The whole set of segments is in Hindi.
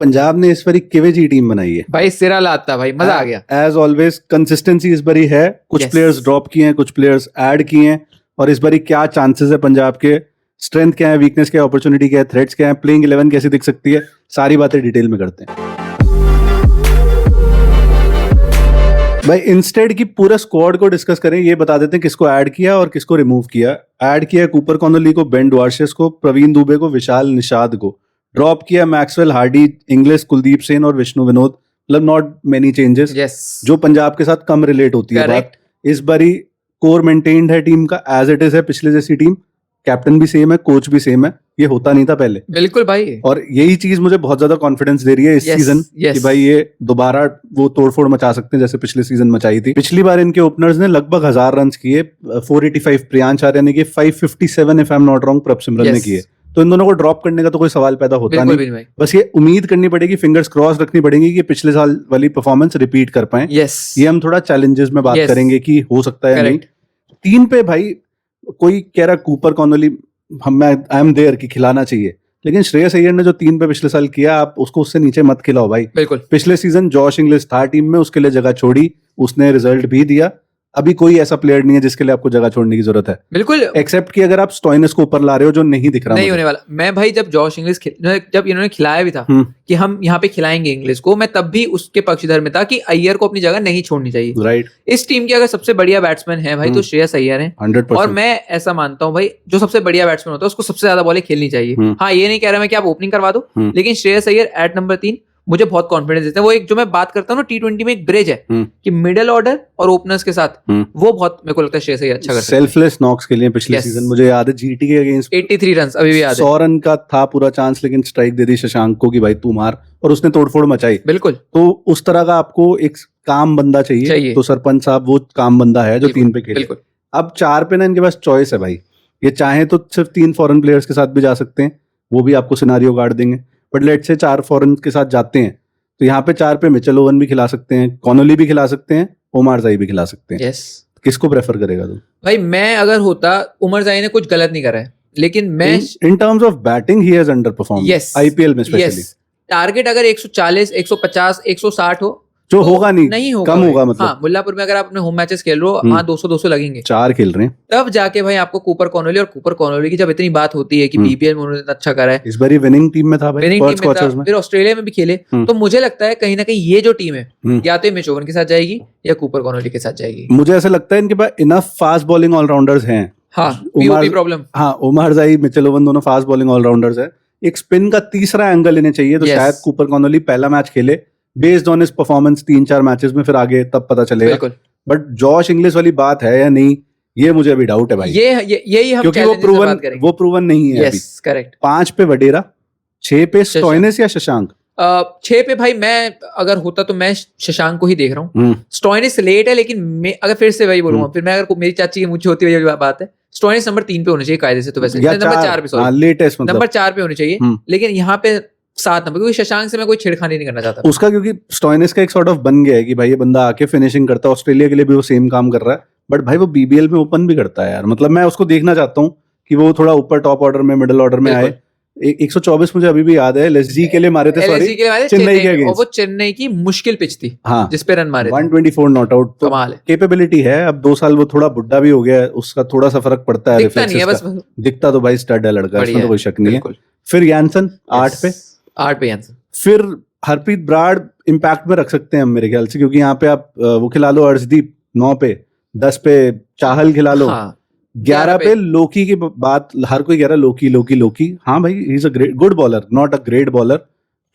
पंजाब ने इस बारी किवे जी टीम बनाई है भाई, सिरा लाता भाई, मजा आ गया। एज ऑलवेज कंसिस्टेंसी इस बारी है। कुछ Yes. प्लेयर्स ड्रॉप किए हैं, कुछ प्लेयर्स ऐड किए हैं, और इस बारी क्या चांसेस है पंजाब के, स्ट्रेंथ क्या है, वीकनेस क्या है, अपॉर्चुनिटी क्या है, थ्रेट्स क्या है, प्लेइंग 11 कैसी दिख सकती है, सारी बातें डिटेल में करते हैं भाई। इंस्टेड की पूरा स्क्वाड को डिस्कस करें, ये बता देते हैं किसको ऐड किया और किसको रिमूव किया। ऐड किया कूपर कॉनोली को, बेन डुआर्शेस को, प्रवीण दुबे को, विशाल निषाद को। ड्रॉप किया Maxwell, Hardy, English, Kuldeep Sen और विष्णु विनोद। मतलब नॉट मेनी चेंजेस, यस, जो पंजाब के साथ कम रिलेट होती है बात। इस बारी कोर मेंटेन्ड है टीम का, एज इट इज है पिछले जैसी टीम। कैप्टन भी सेम है, कोच भी सेम है, ये होता नहीं था पहले। बिल्कुल भाई। और यही चीज मुझे बहुत ज्यादा कॉन्फिडेंस दे रही है इस सीजन कि भाई ये दोबारा वो तोड़फोड़ मचा सकते हैं जैसे पिछले सीजन मचाई थी। पिछली बार इनके ओपनर्स ने लगभग 1000 रन किए, 485 प्रियांश आर्य ने किए, 557 if I am not wrong प्रभ सिमरन ने किए। तो इन दोनों को ड्रॉप करने का तो कोई सवाल पैदा होता नहीं। बस ये उम्मीद करनी पड़ेगी, फिंगर्स क्रॉस रखनी पड़ेगी कि पिछले साल वाली परफॉर्मेंस रिपीट कर पाए। ये हम थोड़ा चैलेंजेस में बात करेंगे कि हो सकता है या नहीं। 3 पे भाई कोई कह रहा Cooper Connolly I am there कि खिलाना चाहिए, लेकिन श्रेयस अय्यर ने जो 3 पे पिछले साल किया, आप उसको उससे नीचे मत खिलाओ भाई। बिल्कुल। पिछले सीजन जॉश इंग्लिश था टीम में, उसके लिए जगह छोड़ी, उसने रिजल्ट भी दिया। अभी कोई ऐसा प्लेयर नहीं है जिसके लिए आपको जगह छोड़ने की जरूरत है। बिल्कुल, एक्सेप्ट कि अगर आप स्टोइनिस को ऊपर ला रहे हो, जो नहीं दिख रहा, नहीं होने वाला। मैं भाई जब जॉश इंग्लिश जब इन्होंने खिलाया भी था कि हम यहाँ पे खिलाएंगे इंग्लिश को, मैं तब भी उसके पक्षधर में था कि अय्यर को अपनी जगह नहीं छोड़नी चाहिए। राइट। इस टीम के अगर सबसे बढ़िया बैट्समैन है भाई तो श्रेयस अय्यर है 100%। और मैं ऐसा मानता हूँ भाई, जो सबसे बढ़िया बैट्समैन होता है उसको सबसे ज्यादा बॉलें खेलनी चाहिए। हाँ, ये नहीं कह रहा मैं कि आप ओपनिंग करवा दो, लेकिन श्रेयस अय्यर एट नंबर 3 मुझे बहुत कॉन्फिडेंस देते हैं। वो एक जो मैं बात करता हूँ ना T20 में एक ब्रिज है कि मिडिल ऑर्डर और ओपनर्स के साथ, वो बहुत मेरे को लगता है श्रेयस अय्यर अच्छा करता है। सेल्फलेस नॉक्स के लिए पिछले सीजन मुझे याद है जीटी के अगेंस्ट 83 रन अभी भी याद है। 100 रन का था पूरा चांस, लेकिन स्ट्राइक दे दी शशांक को कि भाई तू मार, और उसने तोड़फोड़ मचाई। बिल्कुल। तो उस तरह का आपको एक काम बंदा चाहिए। तो सरपंच साहब वो काम बंदा है जो 3 पे खेले। अब 4 पे ना इनके पास चॉइस है भाई, ये चाहे तो सिर्फ 3 फॉरेन प्लेयर्स के साथ भी जा सकते हैं, वो भी आपको सिनारियो गार्ड देंगे। बट लेट से 4 फॉरेन के साथ जाते हैं तो यहाँ पे 4 पे मिचेल ओवन भी खिला सकते हैं, कॉनोली भी खिला सकते हैं, उमर जाई भी खिला सकते हैं। किसको प्रेफर करेगा तू? भाई मैं अगर होता, उमर जाई ने कुछ गलत नहीं करा है, लेकिन मैं in terms of batting he has under perform IPL में स्पेशली। टारगेट अगर 140, 150, 160 हो जो होगा नहीं होगा, कम होगा मतलब। हाँ, मुल्लापुर में अगर आप अपने होम मैचेस खेल रहे हो, वहाँ 200 लगेंगे, 4 खेल रहे हैं, तब जाके भाई आपको कूपर कॉनोली, और कूपर कॉनोली की जब इतनी बात होती है कि बीपीएल में उन्होंने अच्छा करा है, इस बार विनिंग टीम में था भाई, फिर ऑस्ट्रेलिया में भी खेले, तो मुझे लगता है कहीं ना कहीं ये जो टीम है या तो मिच ओवन के साथ जाएगी या कूपर कॉनोली के साथ जाएगी। मुझे ऐसा लगता है इनके पास इनफ फास्ट बॉलिंग ऑलराउंडर्स हैं। हाँ, पीओपी प्रॉब्लम। हाँ, उमर जाई, मिचेल ओवन दोनों फास्ट बॉलिंग ऑलराउंडर्स है। एक स्पिन का तीसरा एंगल इन्हें चाहिए, तो शायद कूपर कॉनोली पहला मैच खेले based on his performance 3-4 matches में, फिर आगे तब पता चलेगा। बट जॉश इंग्लिश वाली बात है या नहीं, ये मुझे अभी डाउट है भाई। यही हम क्योंकि वो प्रूवन नहीं है अभी। करेक्ट। 5 पे वडेरा, 6 पे स्टोइनिस या शशांक। 6 पे भाई मैं अगर होता तो मैं शशांक को ही देख रहा हूँ। स्टोइनिस लेट है, लेकिन मैं अगर फिर से वही बोलूंगा, फिर मैं अगर मेरी चाची की मुझे होती है वही बात है, स्टोइनिस नंबर 3 पे होने चाहिए कायदे से, तो वैसे नंबर 4 पे, लेटेस्ट नंबर 4 पे होने चाहिए, लेकिन यहाँ पे 7 नंबर, क्योंकि शशांक से मैं कोई छेड़खानी नहीं करना चाहता उसका, क्योंकि स्टोइनिस का एक सॉर्ट ऑफ बन गया है कि भाई ये बंदा आके फिनिशिंग करता है। ऑस्ट्रेलिया के लिए भी वो सेम काम कर रहा है, बट भाई वो बीबीएल में ओपन भी करता है यार। मतलब मैं उसको देखना चाहता हूँ कि वो थोड़ा ऊपर टॉप ऑर्डर में, मिडिल ऑर्डर में आए। 124 मुझे अभी भी याद है, एलएसजी के लिए मारे थे, सॉरी चेन्नई के अगेंस्ट, वो चेन्नई की मुश्किल पिच थी, हाँ, जिस पे रन मारे 124 नॉट आउट। तो कैपेबिलिटी है। अब 2 साल वो थोड़ा बुढ़ा भी हो गया है, उसका थोड़ा सा फर्क पड़ता है, दिखता तो भाई स्टड है लड़का, इसमें तो कोई शक नहीं है। फिर यानसन 8 पे यानसन। फिर हरप्रीत ब्राड इम्पैक्ट में रख सकते हैं हम मेरे ख्याल से, क्योंकि यहाँ पे आप वो खिला लो अर्शदीप 9 पे, 10 पे चाहल खिला लो, 11 पे लोकी की बात हर कोई कह रहा है, लोकी। हाँ भाई, he is a great good bowler, not a great bowler.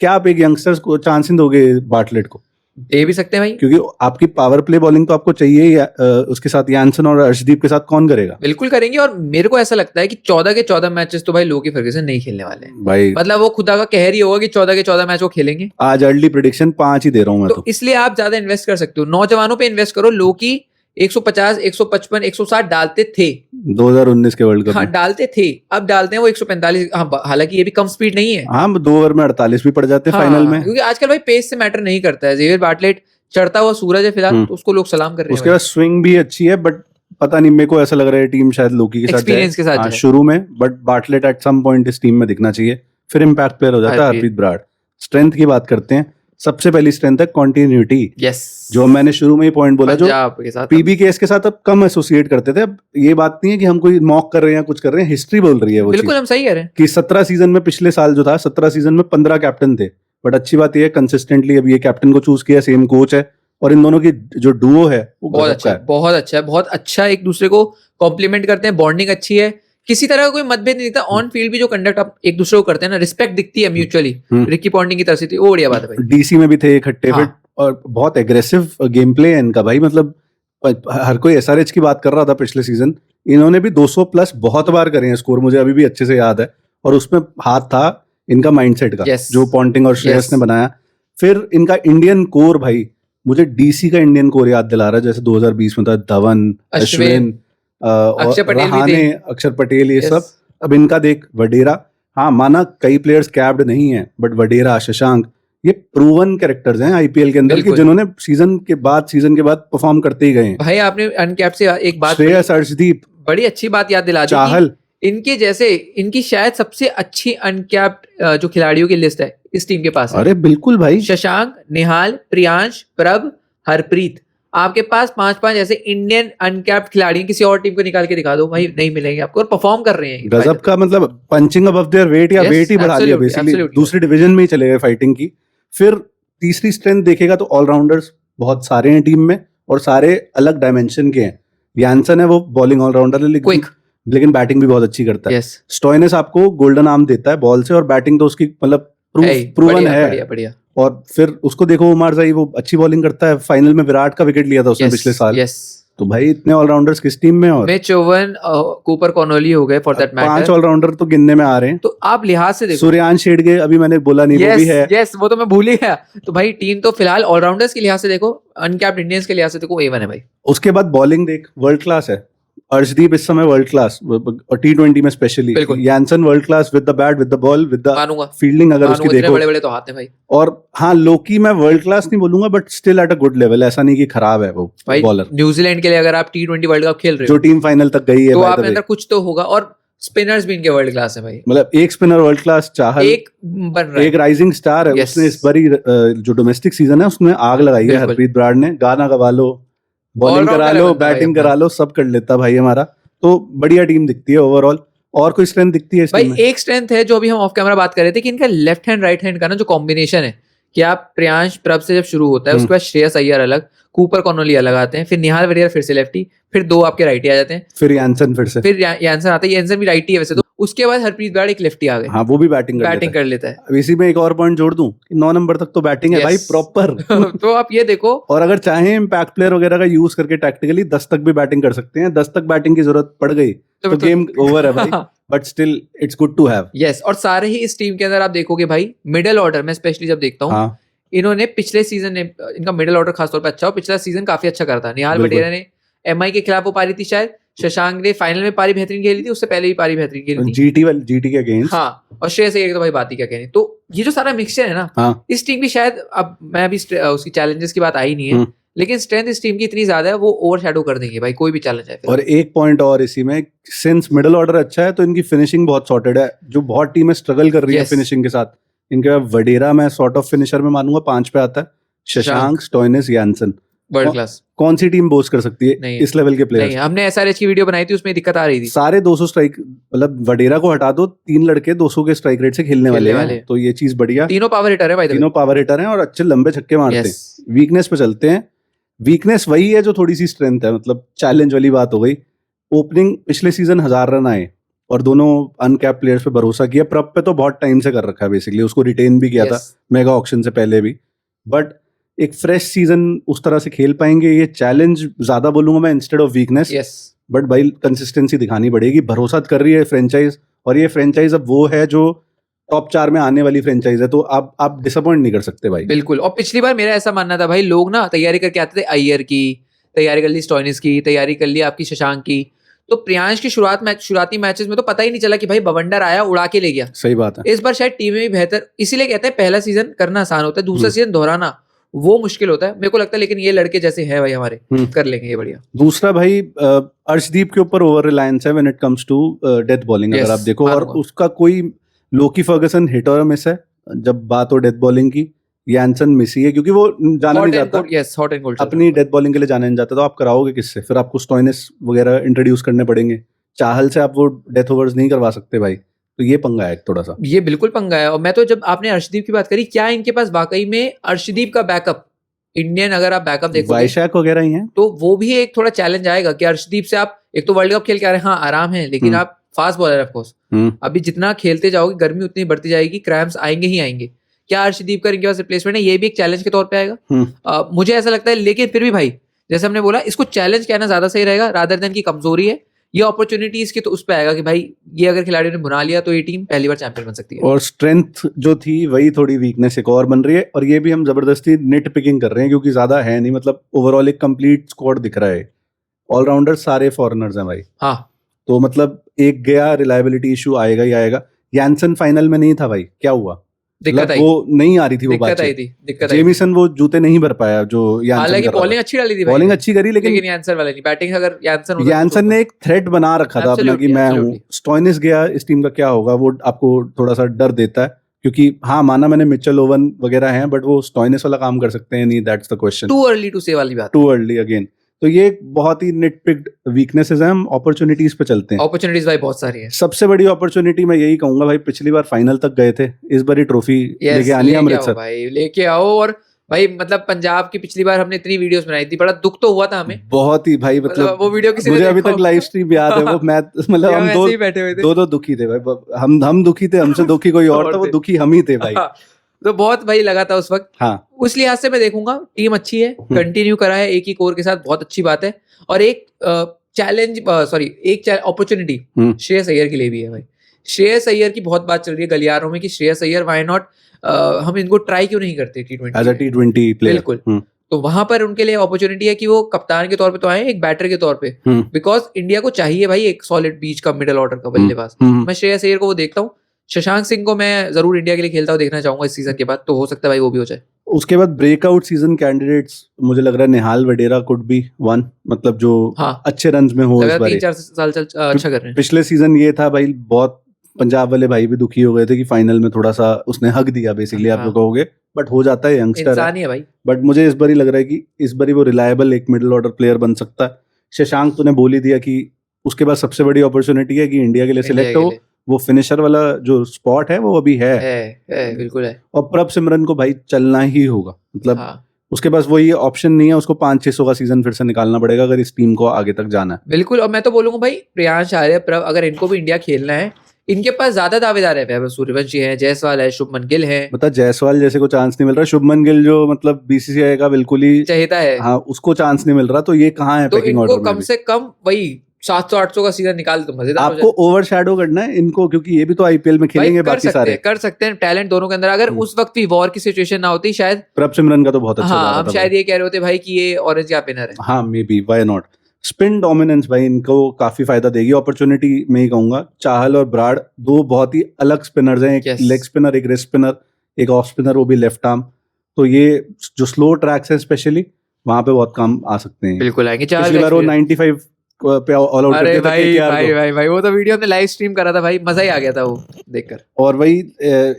क्या आप एक यंगस्टर्स को चांस नहीं दोगे बार्टलेट को? दे भी सकते हैं भाई, क्योंकि आपकी पावर प्ले बॉलिंग तो आपको चाहिए। उसके साथ यानसन और अर्शदीप के साथ कौन करेगा? बिल्कुल करेंगे। और मेरे को ऐसा लगता है कि 14 के 14 मैचेस तो भाई लोकी फर्ग्यूसन नहीं खेलने वाले हैं भाई। मतलब वो खुदा का कहर ही होगा कि 14 के 14 मैच वो खेलेंगे। आज अर्ली प्रेडिक्शन 5 ही दे रहा हूं मैं तो। इसलिए आप ज्यादा इन्वेस्ट कर सकते हो, नौजवानों पे इन्वेस्ट करो। लोकी 150, 155, 160 डालते थे 2019 के वर्ल्ड कप। हाँ, डालते थे, अब डालते हैं वो 145। हाँ, हालांकि ये भी कम स्पीड नहीं है। हाँ, 2 ओवर में 48 भी पड़ जाते हैं फाइनल में। क्योंकि आजकल भाई पेस से मैटर नहीं करता है। जेवियर बार्टलेट चढ़ता हुआ सूरज है फिलहाल, तो उसको लोग सलाम कर रहे हैं। उसके बाद स्विंग भी अच्छी है, बट पता नहीं, मेरे को ऐसा लग रहा है टीम शायद लोकी के साथ एक्सपीरियंस के साथ शुरू में, but Bartlett at some point इस टीम में दिखना चाहिए। फिर इम्पैक्ट प्लेयर हो जाता है हरप्रीत ब्राड। स्ट्रेंथ की बात करते हैं, सबसे पहली स्ट्रेंथ है कंटिन्यूटी। यस, जो मैंने शुरू में ही पॉइंट बोला, जो पंजाब के साथ पीबीकेएस के साथ अब कम एसोसिएट करते थे, अब ये बात नहीं है कि हम कोई मॉक कर रहे हैं, कुछ कर रहे हैं, हिस्ट्री बोल रही है वो बिल्कुल चीज़। हम सही कह रहे हैं कि 17 सीजन में, पिछले साल जो था 17 सीजन में 15 कैप्टन थे, बट अच्छी बात ये है कंसिस्टेंटली अब ये कैप्टन को चूज किया, सेम कोच है, और इन दोनों की जो डुओ है वो बहुत अच्छा है, बहुत अच्छा है, बहुत अच्छा एक दूसरे को कॉम्प्लीमेंट करते हैं, बॉन्डिंग अच्छी है, किसी तरह का कोई मतभेद नहीं दिखता। ऑन फील्ड भी जो कंडक्ट आप एक दूसरे को करते हैं ना, रिस्पेक्ट दिखती है म्यूचुअली, रिकी पॉन्टिंग की तरफ से थी, वो बढ़िया बात है भाई। डीसी में भी थे इकट्ठे, हाँ। फिर और बहुत एग्रेसिव गेम प्ले है इनका भाई, मतलब हर कोई एसआरएच की बात कर रहा था पिछले सीजन, इन्होंने भी 200 प्लस बहुत बार करे हैं स्कोर, मुझे अभी भी अच्छे से याद है, और उसमें हाथ था इनका माइंडसेट का, Yes. जो पॉन्टिंग और श्रेयस ने बनाया। फिर इनका इंडियन कोर भाई, मुझे डीसी का इंडियन कोर याद दिला रहा है, जैसे 2020 में था धवन, अश्विन, अक्षर पटेल भी रहाणे, थे। अक्षर पटेल, ये Yes. सब। अब इनका देख, वडेरा, हाँ माना कई प्लेयर्स कैप्ड नहीं है, बट वडेरा, शशांक, ये प्रूवन कैरेक्टर्स हैं आईपीएल के अंदर, कि बिल्कुल। जिन्होंने सीजन के बाद परफॉर्म करते ही गए हैं। भाई आपने अनकैप्ड से एक बात श्रेयस, अर्शदीप, बड़ी अच्छी बात याद दिला दी कि चाहल, इनके जैसे, इनकी शायद सबसे अच्छी अनकैप्ड जो खिलाड़ियों की लिस्ट है इस टीम के पास है। अरे बिल्कुल भाई, शशांक, निहाल, प्रियांश, प्रभ, हरप्रीत, आपके पास 5-5 ऐसे इंडियन अनकैप्ड खिलाड़ी हैं, किसी और टीम को निकाल के दिखा दो भाई, नहीं मिलेंगे आपको, और परफॉर्म कर रहे हैं गजब का, मतलब पंचिंग अबव देयर वेट, या Yes, वेट ही बढ़ा दिया absolutely, बेसिकली, absolutely. दूसरी डिवीजन में ही चले गए फाइटिंग की। फिर तीसरी स्ट्रेंथ देखेगा तो ऑलराउंडर्स बहुत सारे हैं टीम में, और सारे अलग डायमेंशन के हैं। यानसन है वो बॉलिंग ऑलराउंडर है, Quick. लेकिन बैटिंग भी बहुत अच्छी करता है। यस, स्टोइनिस आपको गोल्डन आर्म देता है बॉल से, और बैटिंग तो उसकी मतलब प्रूवन है। बढ़िया बढ़िया। और फिर उसको देखो, उमर जाई, वो अच्छी बॉलिंग करता है, फाइनल में विराट का विकेट लिया था उसने पिछले साल। यस, तो भाई इतने ऑलराउंडर्स किस टीम में, और में चौवन कूपर कॉर्नोली हो गए फॉर दैट 5 मैटर, ऑलराउंडर तो गिनने में आ रहे हैं। तो आप लिहाज से देखो, सूर्यांश शेडगे, अभी मैंने बोला नहीं, वो भी है। यस, वो तो मैं भूल ही गया। तो भाई टीम तो फिलहाल ऑलराउंडर्स के लिहाज से देखो, अनकैप्ड इंडियंस के लिहाज से देखो, A1 है भाई। उसके बाद बॉलिंग देख, वर्ल्ड क्लास है। अर्शदीप इस समय वर्ल्ड क्लास, और T20 में स्पेशली। बिल्कुल। Janssen world class with the bat, with the ball, with the मानूंगा, फील्डिंग, अगर उसकी इतने देखो। बड़े बड़े तो हाथ हैं भाई। और हाँ, लोकी मैं वर्ल्ड क्लास नहीं बोलूंगा, but still at a good level, ऐसा नहीं कि खराब है वो भाई बॉलर। न्यूजीलैंड के लिए अगर आप T20 वर्ल्ड कप खेल रहे जो हो टीम फाइनल तक गई है, तो by the आपके way। अंदर कुछ तो होगा, और स्पिनर्स भी इनके वर्ल्ड क्लास है भाई। मतलब एक स्पिनर वर्ल्ड क्लास, चाहल एक बन रहा है, एक राइजिंग स्टार है। Yes. उसने इस बारी जो डोमेस्टिक सीजन है उसमें आग लगाई है। बिल्कुल। हरप्रीत ब्राड ने गाना गवा लो, बॉलिंग करा All-rounder लो, है बंदा बैटिंग भाई करा अपना। लो, सब कर लेता भाई हमारा। तो बढ़िया टीम दिखती है ओवरऑल। और कोई स्ट्रेंथ दिखती है इस भाई टीम में? एक स्ट्रेंथ है जो अभी हम ऑफ कैमरा बात कर रहे थे, कि इनका लेफ्ट हैंड राइट हैंड का ना जो कॉम्बिनेशन है, कि आप प्रियांश प्रभ से जब शुरू होता है, उसके बाद श्रेयस अय्यर अलग, कूपर कॉर्नोली अलग आते हैं, फिर निहाल वडेरा फिर से लेफ्टी, फिर 2 आपके राइटी आ जाते हैं, फिर यानसन फिर से, फिर यानसन आता है, यानसन भी राइटी है वैसे तो, उसके बाद हरप्रीत ब्राड एक लेफ्टी आ गए, हाँ वो भी बैटिंग कर लेता है। अब इसी में एक और पॉइंट जोड़ दूं कि 9 नंबर तक तो बैटिंग है Yes. भाई प्रॉपर। तो आप ये देखो, और अगर चाहें इम्पैक्ट प्लेयर वगैरह का यूज करके टैक्टिकली 10 तक भी बैटिंग कर सकते हैं। 10 तक बैटिंग की जरूरत पड़ गई तो गेम ओवर है भाई, but still it's good to have. Yes, और सारे ही इस टीम के अंदर आप देखोगे भाई, मिडिल ऑर्डर में स्पेशली जब देखता हूँ, हाँ इन्होंने पिछले सीजन ने इनका मिडिल ऑर्डर खासतौर पे अच्छा हो, पिछला सीजन काफी अच्छा करता। निहाल बिल्कुल। वडेरा ने एमआई के खिलाफ वो पारी थी शायद, शशांक ने फाइनल में पारी बेहतरीन खेली थी, उससे पहले भी पारी बेहतरीन खेली थी। जीटी के अगेंस्ट, हाँ, और श्रेयस अय्यर तो भाई बात ही क्या कहनी। तो ये जो सारा मिक्सचर है ना, हाँ इस टीम की शायद, अब मैं अभी उसकी चैलेंजेस की बात आई नहीं है, लेकिन स्ट्रेंथ इस टीम की इतनी ज्यादा है, वो ओवरशैडो कर देंगे भाई कोई भी चैलेंज है। और एक पॉइंट और इसी में, सिंस मिडिल ऑर्डर अच्छा है तो इनकी फिनिशिंग बहुत सॉर्टेड है। जो बहुत टीमें स्ट्रगल कर रही है Yes. फिनिशिंग के साथ, इनके वडेरा मैं सॉर्ट ऑफ फिनिशर में मानूंगा, 5 पे आता है। Shashank, Stoinis, Janssen, world class कौन सी टीम बोस्ट कर सकती है नहीं, इस लेवल के नहीं, प्लेयर? हमने एसआरएच की वीडियो बनाई थी, उसमें दिक्कत आ रही थी। सारे 200 स्ट्राइक, मतलब वडेरा को हटा दो, 3 लड़के 200 के स्ट्राइक रेट से खेलने वाले हैं। तो ये चीज बढ़िया, तीनों पावर हिटर है भाई, तीनों पावर हिटर हैं और अच्छे लंबे छक्के मारते Yes. हैं। वीकनेस पे चलते हैं। वीकनेस वही है जो थोड़ी सी स्ट्रेंथ है, मतलब चैलेंज वाली बात हो गई। ओपनिंग पिछले सीजन 1000 रन आए और दोनों अनकैप प्लेयर्स पे भरोसा किया। प्रप पे तो बहुत टाइम से कर रखा है बेसिकली, उसको रिटेन भी किया Yes. था मेगा ऑक्शन से पहले भी। बट एक फ्रेश सीजन उस तरह से खेल पाएंगे, ये चैलेंज ज्यादा बोलूंगा मैं instead of weakness. Yes, but भाई कंसिस्टेंसी दिखानी पड़ेगी, भरोसा कर रही है फ्रेंचाइज, और ये फ्रेंचाइज अब वो है जो टॉप 4 में आने वाली फ्रेंचाइज है, तो आप डिसअपॉइंट नहीं कर सकते भाई। बिल्कुल। और पिछली बार मेरा ऐसा मानना था भाई, लोग ना तैयारी करके आते थे, अय्यर की तैयारी कर ली, स्टोइनिस की तैयारी कर ली, आपकी शशांक की, तो प्रियांश की शुरुआती मैचेस में तो पता ही नहीं चला कि भाई बवंडर आया उड़ा के ले गया। सही बात है। इस बार शायद टीम में भी बेहतर, इसीलिए कहते हैं पहला सीजन करना आसान होता है, दूसरा सीजन दोहराना वो मुश्किल होता है मेरे को लगता है। लेकिन ये लड़के जैसे हैं भाई हमारे, कर लेंगे ये बढ़िया। दूसरा भाई अर्शदीप के ऊपर ओवर रिलायंस है when it comes to death bowling, अगर आप देखो। और उसका कोई लोकी फर्गसन हिट और मिस है, जब बात हो डेथ बॉलिंग की, यानसन मिसी है क्योंकि वो जाना नहीं जाता, हॉट एंड कोल्ड अपनी डेथ बॉलिंग के लिए जाना नहीं जाता, तो आप कराओगे किससे? फिर आपको स्टोइनिस वगैरह इंट्रोड्यूस करने पड़ेंगे, चाहल से आप वो डेथ ओवर्स नहीं करवा सकते भाई, तो ये पंगा है थोड़ा सा। ये बिल्कुल पंगा है। और मैं तो जब आपने अर्शदीप की बात करी, क्या इनके पास वाकई में अर्शदीप का बैकअप इंडियन, अगर आप बैकअप देखोगे वाइशैक वगैरह ही हैं, तो वो भी एक थोड़ा चैलेंज आएगा कि अर्शदीप से आप एक तो वर्ल्ड कप खेल के आ रहे हैं, हाँ आराम है, लेकिन आप फास्ट बॉलर ऑफ कोर्स, अभी जितना खेलते जाओगे गर्मी उतनी बढ़ती जाएगी, क्रैम्प्स आएंगे ही आएंगे। क्या अर्शदीप का इनके पास रिप्लेसमेंट है? ये भी एक चैलेंज के तौर पे आएगा। मुझे ऐसा लगता है, लेकिन फिर भी भाई जैसे हमने बोला, इसको चैलेंज कहना ज्यादा सही रहेगा रादर देन की कमजोरी है। ये अपॉर्चुनिटीज की तो उस पे आएगा कि भाई ये अगर खिलाड़ियों ने बुना लिया तो ये टीम पहली बार चैंपियन बन सकती है। और स्ट्रेंथ जो थी वही थोड़ी वीकनेस एक और बन रही है, और ये भी हम जबरदस्ती निट पिकिंग कर रहे हैं क्योंकि ज्यादा है नहीं, मतलब ओवरऑल एक कंप्लीट स्क्वाड दिख रहा है, ऑलराउंडर सारे फॉरेनर्स हैं भाई। हाँ, तो मतलब एक गया, रिलायबिलिटी इशू आएगा ही आएगा। यानसन फाइनल में नहीं था भाई, क्या हुआ? दिक्कत आई, वो नहीं आ रही थी, वो दिक्कत आई बात थी, दिक्कत आई। जेमिसन वो जूते नहीं भर पाया जो यानसन हालांकि कर रहा बॉलिंग था। अच्छी डाली थी, बॉलिंग अच्छी करी, लेकिन यानसन वाले नहीं, बैटिंग अगर यानसन होता यानसन ने एक थ्रेट बना रखा था अपना कि मैं हूँ। स्टोइनिस गया, इस टीम का क्या होगा, वो आपको थोड़ा सा डर देता है, क्योंकि हाँ माना मैंने मिचेल ओवन वगैरह हैं, बट वो स्टोइनिस वाला काम कर सकते हैं नहीं, that's the question. Too early to say वाली बात, टू अर्ली अगेन। तो ये बहुत ही निटपिक्ड वीकनेसेस हैं। हम अपॉर्चुनिटीज पे चलते हैं। अपॉर्चुनिटीज भाई बहुत सारी है। सबसे बड़ी अपॉर्चुनिटी मैं यही कहूंगा भाई, पिछली बार फाइनल तक गए थे, इस बार ही ट्रॉफी लेके आनी है अमृतसर भाई, लेके आओ। और भाई मतलब पंजाब की पिछली बार हमने इतनी वीडियोस बनाई थी, बड़ा दुख तो हुआ था हमें, बहुत ही भाई, मतलब वो वीडियो किसी मुझे अभी तक लाइव स्ट्रीम याद है वो, मैं मतलब हम दो दुखी थे भाई, हम दुखी थे, हमसे दुखी कोई और था, वो दुखी हम ही थे भाई। तो बहुत भाई लगा था उस वक्त। हाँ, उस लिहाज से मैं देखूंगा टीम अच्छी है, कंटिन्यू करा है एक ही कोर के साथ, बहुत अच्छी बात है। और एक चैलेंज, सॉरी एक अपॉर्चुनिटी श्रेयस अय्यर के लिए भी है भाई। श्रेयस अय्यर की बहुत बात चल रही है गलियारों में कि श्रेयस अय्यर व्हाई नॉट, हम इनको ट्राई क्यों नहीं करते T20 प्लेयर। बिल्कुल, तो वहां पर उनके लिए अपॉर्चुनिटी है कि वो कप्तान के तौर पे तो आए, एक बैटर के तौर पे, बिकॉज इंडिया को चाहिए भाई एक सॉलिड बीच का मिडिल ऑर्डर का बल्लेबाज। मैं श्रेयस अय्यर को वो देखता हूँ, शशांक सिंह को मैं जरूर इंडिया के लिए खेलता हुआ देखना चाहूंगा इस सीजन के बाद, तो हो सकता है भाई वो भी हो जाए। उसके बाद ब्रेकआउट सीजन कैंडिडेट्स मुझे लग रहा है निहाल वडेरा कुड बी वन, मतलब जो अच्छे रन्स में हो, 3-4 साल अच्छा कर रहे हैं। पिछले सीजन ये था भाई, बहुत पंजाब वाले भाई भी दुखी हो गए थे कि फाइनल में थोड़ा सा उसने हक दिया बेसिकली, आप लोग कहोगे, बट हो जाता है, यंगस्टर है भाई। बट मुझे इस बार ही लग रहा है कि इस बार वो रिलायबल एक मिडिल ऑर्डर प्लेयर बन सकता है। शशांक तूने बोल ही दिया कि उसके बाद सबसे बड़ी अपॉर्चुनिटी है कि इंडिया के लिए सिलेक्ट हो, वो फिनिशर वाला जो स्पॉट है वो अभी है बिल्कुल है। और प्रभ सिमरन को भाई चलना ही होगा, मतलब उसके पास वही ऑप्शन नहीं है, उसको 500-600 का सीजन फिर से निकालना पड़ेगा अगर इस टीम को आगे तक जाना है। बिल्कुल, और मैं तो बोलूंगा भाई प्रियांश आर्य, प्रभ, अगर इनको भी इंडिया खेलना है, इनके पास ज्यादा दावेदार है, वैभव सूर्यवंशी है, जायसवाल है, शुभमन गिल है। मतलब जायसवाल जैसे को चांस नहीं मिल रहा, शुभमन गिल जो मतलब बीसीसीआई का बिल्कुल ही चाहता है, हाँ उसको चांस नहीं मिल रहा, तो ये कहाँ है पैकिंग ऑर्डर में? कम से कम वही 700-800 का सीजन निकाल तो मजेदार आपको ओवरशैडो करना है इनको, क्योंकि ये भी तो आईपीएल में खेलेंगे, बाकी सारे कर सकते हैं टैलेंट दोनों के अंदर। अगर उस वक्त भी वॉर की सिचुएशन ना होती शायद प्रभ सिमरन का तो बहुत अच्छा हाँ, हम शायद ये कह रहे होते भाई कि ये ऑरेंज कैप विनर है। हाँ may be, why not. Spin dominance भाई इनको काफी फायदा देगी, अपॉर्चुनिटी में ही कहूंगा। चाहल और ब्राड दो बहुत ही अलग स्पिनर्स हैं, एक लेग स्पिनर, एक रिस्ट स्पिनर, एक ऑफ स्पिनर, वो भी लेफ्ट आर्म। तो ये जो स्लो ट्रैक्स है स्पेशली, वहां पे बहुत काम आ सकते हैं। बिल्कुल आएंगे। पिछली बार वो 95 पे ऑल आउट करके भाई वो तो वीडियो हमने लाइव स्ट्रीम करा था भाई, मजा ही आ गया था वो देखकर। और वही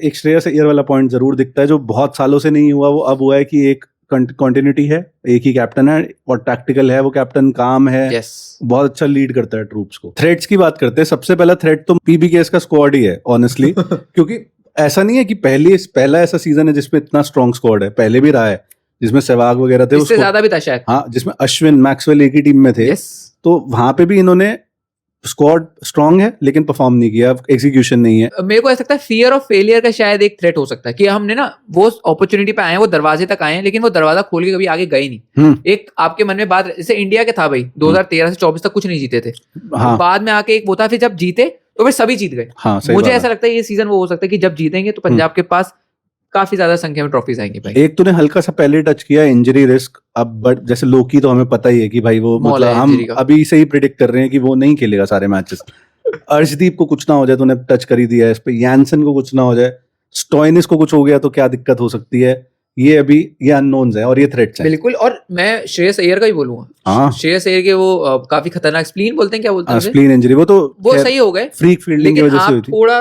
एक श्रेयस अय्यर वाला पॉइंट जरूर दिखता है जो बहुत सालों से नहीं हुआ, वो अब हुआ है कि एक कंटिन्यूटी है, एक ही कैप्टन है और टैक्टिकल है वो कैप्टन, काम है, बहुत अच्छा लीड करता है ट्रूप्स को। थ्रेट्स की बात करते हैं, सबसे पहला थ्रेट तो पीबीकेएस का स्क्वाड ही है ऑनेस्टली क्योंकि ऐसा नहीं है कि पहला ऐसा सीजन है जिसमें इतना स्ट्रॉन्ग स्क्वाड है, पहले भी रहा है जिसमें सहवाग वगैरह थे, उससे ज्यादा भी था शायद, हाँ, जिसमें अश्विन मैक्सवेल एक ही टीम में थे। तो वहां पे भी इन्होंने स्क्वाड स्ट्रांग है लेकिन परफॉर्म नहीं किया, एग्जीक्यूशन नहीं है। मेरे को ऐसा लगता है फियर ऑफ फेलियर का शायद एक थ्रेट हो सकता है कि हमने ना वो अपॉर्चुनिटी पे आए, वो दरवाजे तक आए, लेकिन वो दरवाजा खोल के कभी आगे गए नहीं। एक आपके मन में बात, जैसे इंडिया के था भाई 2013 से 24 तक कुछ नहीं जीते थे, हाँ। बाद में आके एक वो था, फिर जब जीते तो फिर सभी जीत गए। हाँ, मुझे ऐसा लगता है ये सीजन वो हो सकता है कि जब जीतेंगे तो पंजाब के पास काफी ज्यादा संख्या में ट्रॉफीज आएंगी भाई। एक तूने हल्का सा पहले टच किया इंजरी रिस्क, अब बट जैसे लोकी तो हमें पता ही है कि भाई वो मतलब हम अभी से ही प्रिडिक्ट कर रहे हैं कि वो नहीं खेलेगा सारे मैचेस। अर्शदीप को कुछ ना हो जाए, तूने टच कर ही दिया है इस पे, यानसन को कुछ ना हो जाए, स्टोइनिस को कुछ हो गया तो क्या दिक्कत हो सकती है, ये अभी ये अननोन्स है और ये थ्रेट्स हैं। बिल्कुल। और मैं श्रेयस अय्यर का ही बोलूंगा। हाँ, श्रेयस अय्यर के वो काफी खतरनाक स्प्लीन बोलते हैं, क्या बोलते हैं स्प्लीन इंजरी, वो सही हो गए, फ्रीक फील्डिंग की वजह से हुई थी। थोड़ा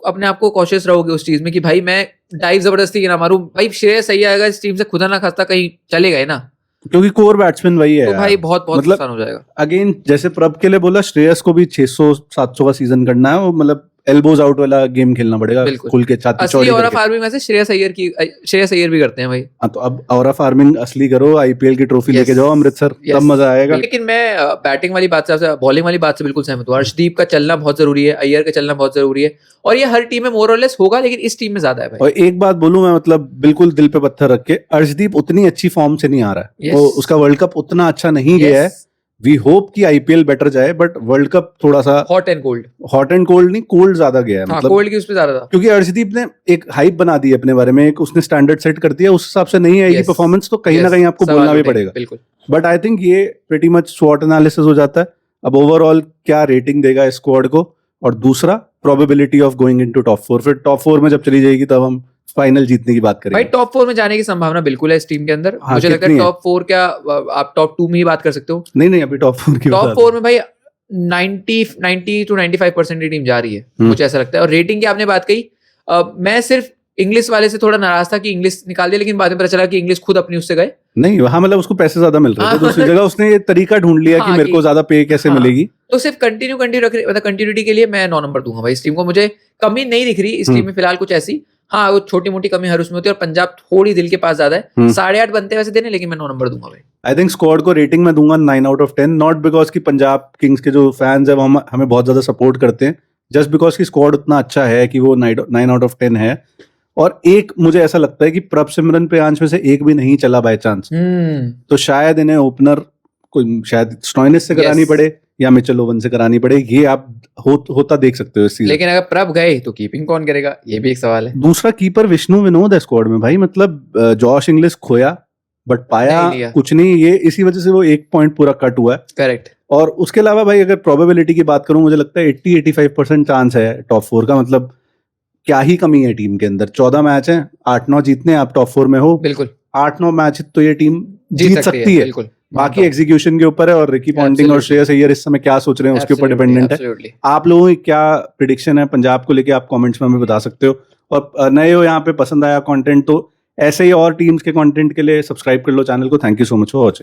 अपने आप को कॉशियस रहोगे उस चीज में कि भाई मैं डाइव जबरदस्ती की ना मारूं। भाई श्रेयस अय्यर अगर इस टीम से खुदा ना खास्ता कहीं चले गए ना, क्योंकि कोर बैट्समैन वही है तो भाई बहुत बहुत नुकसान हो जाएगा। अगेन जैसे प्रभ के लिए बोला, श्रेयस को भी 600-700 का सीजन करना है, वो मतलब एल्बोज आउट वाला गेम खेलना पड़ेगा, खुल के छाती चौड़ी करके। और फार्मिंग में से श्रेयस अय्यर भी करते हैं भाई। हाँ, तो अब और फार्मिंग असली करो, आईपीएल की ट्रॉफी लेके जाओ अमृतसर, तब मजा आएगा। लेकिन मैं बैटिंग वाली बात से, बॉलिंग वाली बात से बिल्कुल सहमत हूँ। अर्शदीप का चलना बहुत जरूरी है, अय्यर का चलना बहुत जरूरी है, और ये हर टीम में मोर और लेस होगा, लेकिन इस टीम में ज्यादा है भाई। और एक बात बोलूं मैं, मतलब बिल्कुल दिल पे पत्थर रख के, अर्शदीप उतनी अच्छी फॉर्म से नहीं आ रहा है, वो उसका वर्ल्ड कप उतना अच्छा नहीं गया है। वी होप कि आईपीएल बेटर जाए, बट वर्ल्ड कप थोड़ा सा हॉट एंड कोल्ड नहीं, कोल्ड ज्यादा गया है। मतलब कोल्ड की उस पे ज्यादा था, क्योंकि अर्शदीप ने एक हाइप बना दी अपने बारे में, एक उसने स्टैंडर्ड सेट कर दिया, उस हिसाब से नहीं आएगी परफॉर्मेंस, तो कहीं ना कहीं आपको बोलना भी पड़ेगा। बिल्कुल। बट आई थिंक ये प्रीटी मच स्वॉट एनालिसिस हो जाता है। अब ओवरऑल क्या रेटिंग देगा स्क्वाड को, और दूसरा probability of going into top 4। फिर टॉप 4 में जब चली जाएगी तब हम फाइनल जीतने की बात करेंगे। भाई टॉप 4 में जाने की संभावना बिल्कुल है इस टीम के अंदर। मुझे लगता है टॉप 4 क्या, आप टॉप 2 में ही बात कर सकते हो। नहीं, अभी टॉप 4 की टॉप 4 में भाई 90 to 95% की टीम जा रही है, मुझे ऐसा लगता है। और रेटिंग की आपने बात कही, मैं सिर्फ इंग्लिश वाले से थोड़ा नाराज था कि इंग्लिश निकाल दिया, लेकिन बाद में पता चला कि इंग्लिश खुद अपनी उससे गए नहीं। वहां मतलब उसको पैसे ज्यादा मिल रहे थे, दूसरी जगह उसने ये तरीका ढूंढ लिया कि मेरे को ज्यादा पे कैसे मिलेगी। तो सिर्फ कंटिन्यूटी के लिए मैं 9 नंबर दूंगा भाई इस टीम को। मुझे कमी नहीं दिख रही इस टीम में फिलहाल कुछ ऐसी। हाँ, वो छोटी मोटी कमी हर उसमें होती है, और पंजाब थोड़ी दिल के पास ज्यादा है। 8.5 बनते हैं वैसे देने, लेकिन मैं 9 नंबर दूंगा भाई। आई थिंक स्क्वाड को रेटिंग में दूंगा 9 out of 10, नॉट बिकॉज की पंजाब किंग्स के जो फैंस है वो हमें बहुत ज्यादा सपोर्ट करते हैं, जस्ट बिकॉज की स्क्वाड उतना अच्छा है कि वो 9 out of 10 है। और एक मुझे ऐसा लगता है कि प्रभ सिमरन प्रियांश में से एक भी नहीं चला बाय चांस, तो शायद इन्हें ओपनर कोई शायद स्टॉइनिस से करानी पड़े या मिचेल ओवन से करानी पड़े। ये आप होता देख सकते हो इस सीजन। लेकिन अगर प्रभ गए तो कीपिंग कौन करेगा, ये भी एक सवाल है। दूसरा कीपर विष्णु विनोद है स्क्वाड में भाई, मतलब जॉश इंग्लिश खोया बट पाया कुछ नहीं, ये इसी वजह से वो 1 पॉइंट पूरा कट हुआ है। करेक्ट। और उसके अलावा भाई अगर प्रोबेबिलिटी की बात करूं, मुझे लगता है 80-85% चांस है टॉप 4 का। मतलब क्या ही कमी है टीम के अंदर, 14 मैच है, 8-9 जीतने, आप टॉप 4 में हो। बिल्कुल 8-9 मैच तो ये टीम जीत सकती है। बिल्कुल। बाकी एग्जीक्यूशन के ऊपर है, और रिकी पॉन्टिंग और श्रेयस अय्यर इस समय क्या सोच रहे हैं उसके ऊपर डिपेंडेंट है। आप लोगों की क्या प्रेडिक्शन है पंजाब को लेके, आप कमेंट्स में हमें बता सकते हो। और नए हो यहाँ पे, पसंद आया कंटेंट तो ऐसे ही और टीम्स के कंटेंट के लिए सब्सक्राइब कर लो चैनल को। Thank you so much for watching.